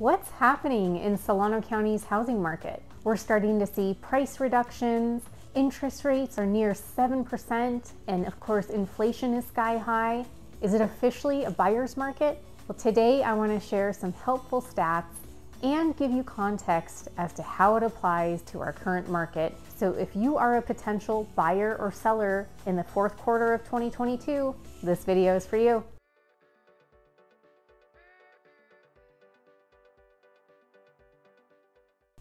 What's happening in Solano County's housing market? We're starting to see price reductions, interest rates are near 7%, and of course inflation is sky high. Is it officially a buyer's market? Well, today I want to share some helpful stats and give you context as to how it applies to our current market. So if you are a potential buyer or seller in the fourth quarter of 2022, this video is for you.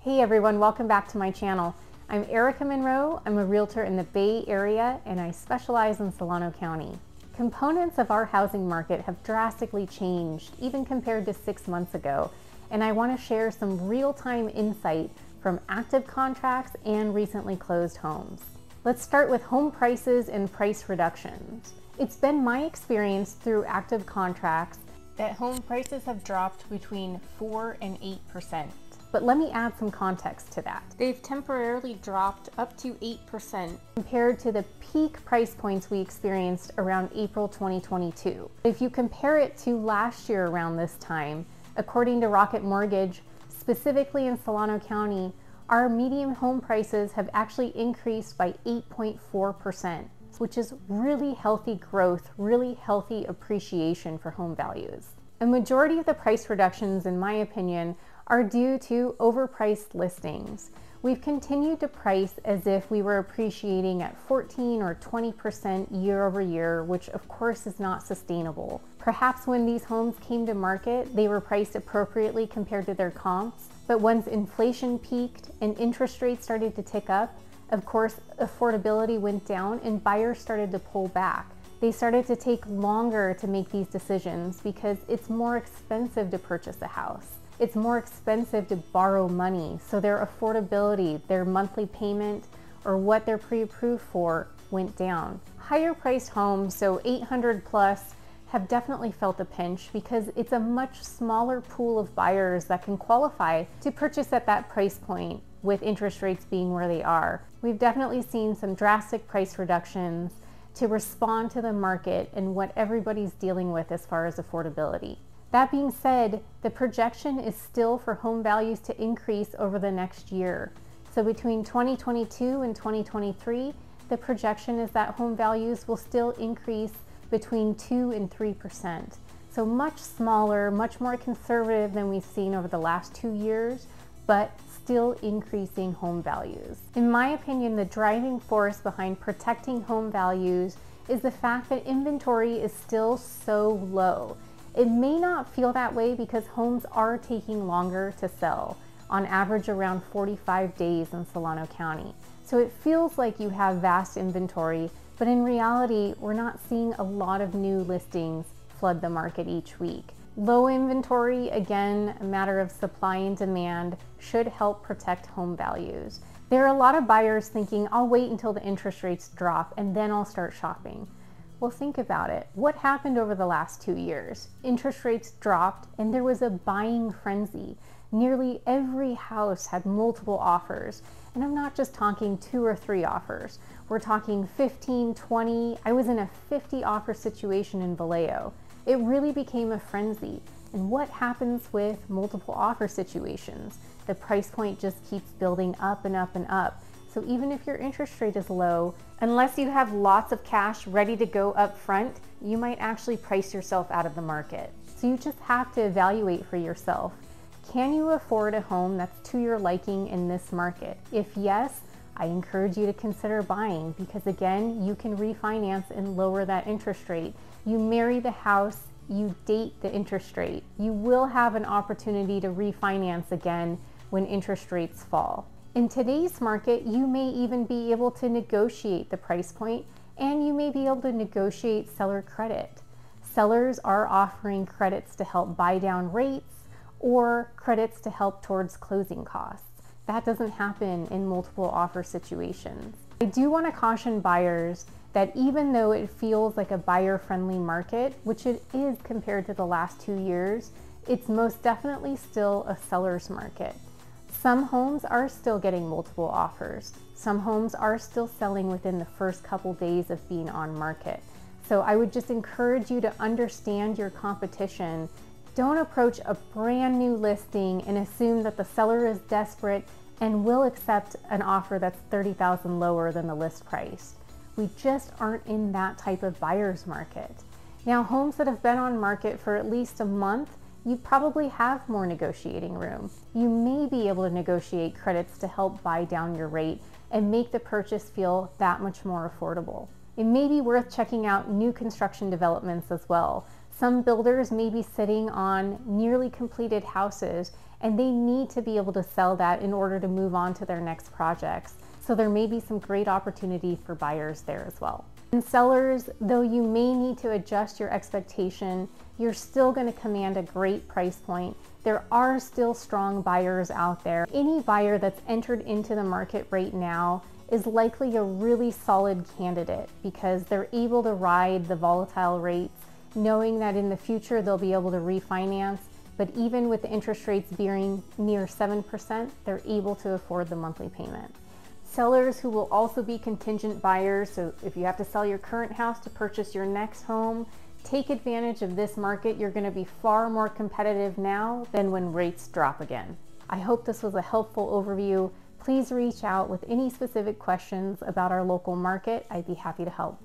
Hey everyone, welcome back to my channel. I'm Erica Monroe. I'm a realtor in the Bay Area and I specialize in Solano County. Components of our housing market have drastically changed, even compared to 6 months ago, and I want to share some real-time insight from active contracts and recently closed homes. Let's start with home prices and price reductions. It's been my experience through active contracts that home prices have dropped between 4 and 8%. But let me add some context to that. They've temporarily dropped up to 8% compared to the peak price points we experienced around April 2022. If you compare it to last year around this time, according to Rocket Mortgage, specifically in Solano County, our median home prices have actually increased by 8.4%, which is really healthy growth, really healthy appreciation for home values. A majority of the price reductions, in my opinion, are due to overpriced listings. We've continued to price as if we were appreciating at 14 or 20% year over year, which of course is not sustainable. Perhaps when these homes came to market, they were priced appropriately compared to their comps, but once inflation peaked and interest rates started to tick up, of course, affordability went down and buyers started to pull back. They started to take longer to make these decisions because it's more expensive to purchase a house. It's more expensive to borrow money, so their affordability, their monthly payment, or what they're pre-approved for went down. Higher priced homes, so 800 plus, have definitely felt the pinch because it's a much smaller pool of buyers that can qualify to purchase at that price point with interest rates being where they are. We've definitely seen some drastic price reductions to respond to the market and what everybody's dealing with as far as affordability. That being said, the projection is still for home values to increase over the next year. So between 2022 and 2023, the projection is that home values will still increase between 2 and 3%. So much smaller, much more conservative than we've seen over the last 2 years, but still increasing home values. In my opinion, the driving force behind protecting home values is the fact that inventory is still so low. It may not feel that way because homes are taking longer to sell, on average around 45 days in Solano County. So it feels like you have vast inventory, but in reality, we're not seeing a lot of new listings flood the market each week. Low inventory, again, a matter of supply and demand, should help protect home values. There are a lot of buyers thinking, I'll wait until the interest rates drop and then I'll start shopping. Well, think about it. What happened over the last 2 years? Interest rates dropped and there was a buying frenzy. Nearly every house had multiple offers. And I'm not just talking 2 or 3 offers. We're talking 15, 20. I was in a 50 offer situation in Vallejo. It really became a frenzy. And what happens with multiple offer situations? The price point just keeps building up and up and up. So even if your interest rate is low, unless you have lots of cash ready to go up front, you might actually price yourself out of the market. So you just have to evaluate for yourself. Can you afford a home that's to your liking in this market? If yes, I encourage you to consider buying because again, you can refinance and lower that interest rate. You marry the house, you date the interest rate. You will have an opportunity to refinance again when interest rates fall. In today's market, you may even be able to negotiate the price point and you may be able to negotiate seller credit. Sellers are offering credits to help buy down rates or credits to help towards closing costs. That doesn't happen in multiple offer situations. I do want to caution buyers that even though it feels like a buyer-friendly market, which it is compared to the last 2 years, it's most definitely still a seller's market. Some homes are still getting multiple offers. Some homes are still selling within the first couple days of being on market. So I would just encourage you to understand your competition Don't approach a brand new listing and assume that the seller is desperate and will accept an offer that's $30,000 lower than the list price. We just aren't in that type of buyer's market. Now, homes that have been on market for at least a month, you probably have more negotiating room. You may be able to negotiate credits to help buy down your rate and make the purchase feel that much more affordable. It may be worth checking out new construction developments as well. Some builders may be sitting on nearly completed houses and they need to be able to sell that in order to move on to their next projects. So there may be some great opportunity for buyers there as well. And sellers, though you may need to adjust your expectation, you're still going to command a great price point. There are still strong buyers out there. Any buyer that's entered into the market right now is likely a really solid candidate because they're able to ride the volatile rates, knowing that in the future they'll be able to refinance. But even with the interest rates being near 7%, they're able to afford the monthly payment. Sellers who will also be contingent buyers, so if you have to sell your current house to purchase your next home, take advantage of this market. You're going to be far more competitive now than when rates drop again. I hope this was a helpful overview. Please reach out with any specific questions about our local market. I'd be happy to help.